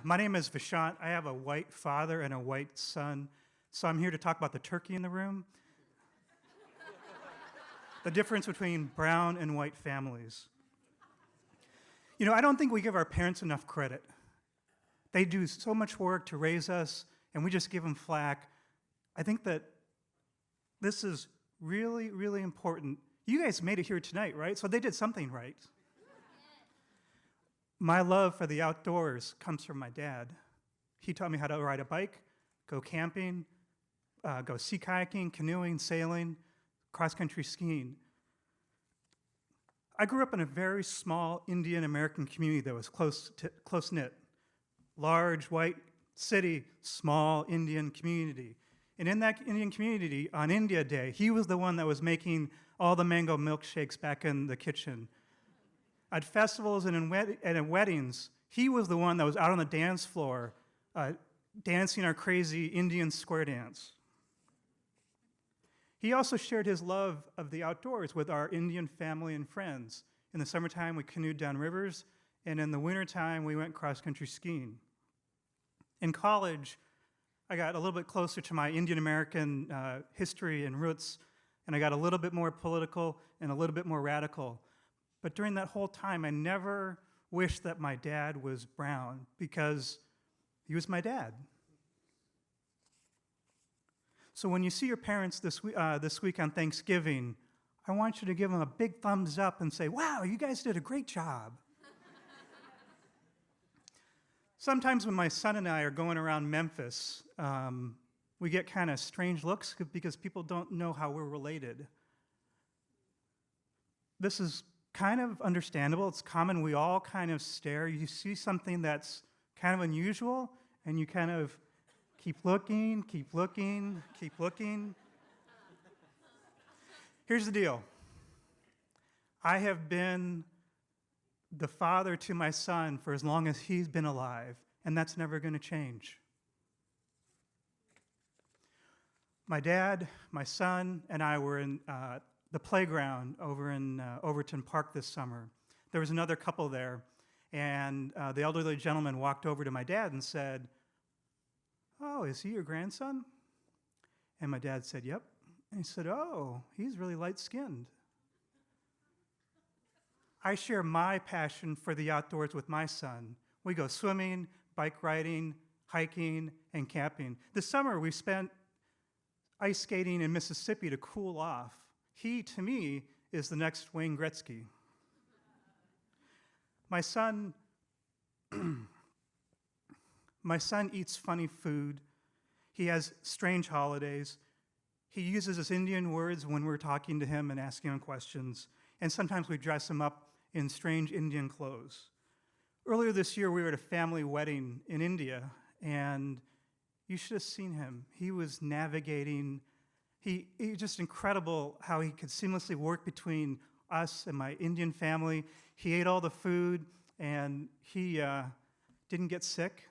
My name is Vishant. I have a white father and a white son, so I'm here to talk about the turkey in the room. The difference between brown and white families. You know, I don't think we give our parents enough credit. They do so much work to raise us, and we just give them flack. I think that this is really, really important. You guys made it here tonight, right? So they did something right. My love for the outdoors comes from my dad. He taught me how to ride a bike, go camping, go sea kayaking, canoeing, sailing, cross-country skiing. I grew up in a very small Indian American community that was close-knit. Large, white city, small Indian community. And in that Indian community, on India Day, he was the one that was making all the mango milkshakes back in the kitchen. At festivals and in weddings, he was the one that was out on the dance floor dancing our crazy Indian square dance. He also shared his love of the outdoors with our Indian family and friends. In the summertime, we canoed down rivers, and in the wintertime, we went cross-country skiing. In college, I got a little bit closer to my Indian American history and roots, and I got a little bit more political and a little bit more radical. But during that whole time, I never wished that my dad was brown because he was my dad. So when you see your parents this week on Thanksgiving, I want you to give them a big thumbs up and say, wow, you guys did a great job. Sometimes when my son and I are going around Memphis, we get kind of strange looks because people don't know how we're related. This is kind of understandable. It's common. We all kind of stare. You see something that's kind of unusual, and you kind of keep looking, keep looking, keep looking. Here's the deal. I have been the father to my son for as long as he's been alive, and that's never going to change. My dad, my son, and I were in the playground over in Overton Park this summer. There was another couple there, and the elderly gentleman walked over to my dad and said, "Oh, is he your grandson?" And my dad said, "Yep." And he said, "Oh, he's really light-skinned." I share my passion for the outdoors with my son. We go swimming, bike riding, hiking, and camping. This summer, we spent ice skating in Mississippi to cool off. He, to me, is the next Wayne Gretzky. My son eats funny food. He has strange holidays. He uses his Indian words when we're talking to him and asking him questions. And sometimes we dress him up in strange Indian clothes. Earlier this year, we were at a family wedding in India, and you should have seen him. He was navigating. He just incredible how he could seamlessly work between us and my Indian family. He ate all the food, and he didn't get sick.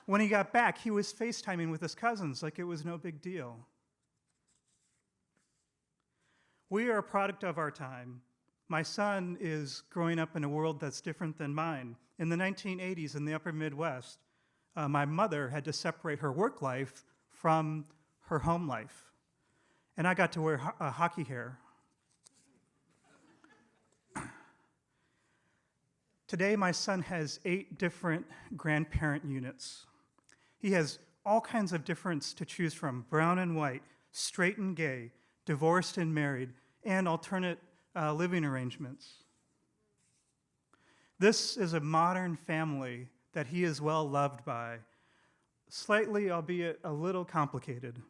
When he got back, he was FaceTiming with his cousins like it was no big deal. We are a product of our time. My son is growing up in a world that's different than mine. In the 1980s in the upper Midwest, my mother had to separate her work life from her home life. And I got to wear hockey hair. Today, my son has 8 different grandparent units. He has all kinds of difference to choose from: brown and white, straight and gay, divorced and married, and alternate living arrangements. This is a modern family that he is well loved by, slightly, albeit a little complicated.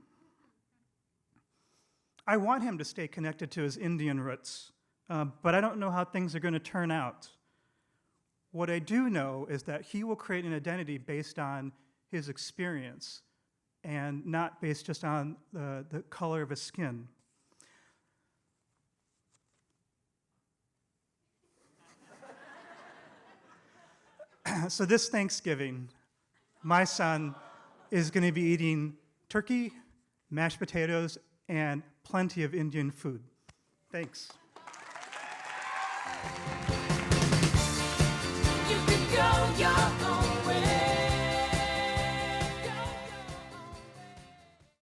I want him to stay connected to his Indian roots, but I don't know how things are going to turn out. What I do know is that he will create an identity based on his experience and not based just on the color of his skin. So this Thanksgiving, my son is going to be eating turkey, mashed potatoes, and plenty of Indian food. Thanks.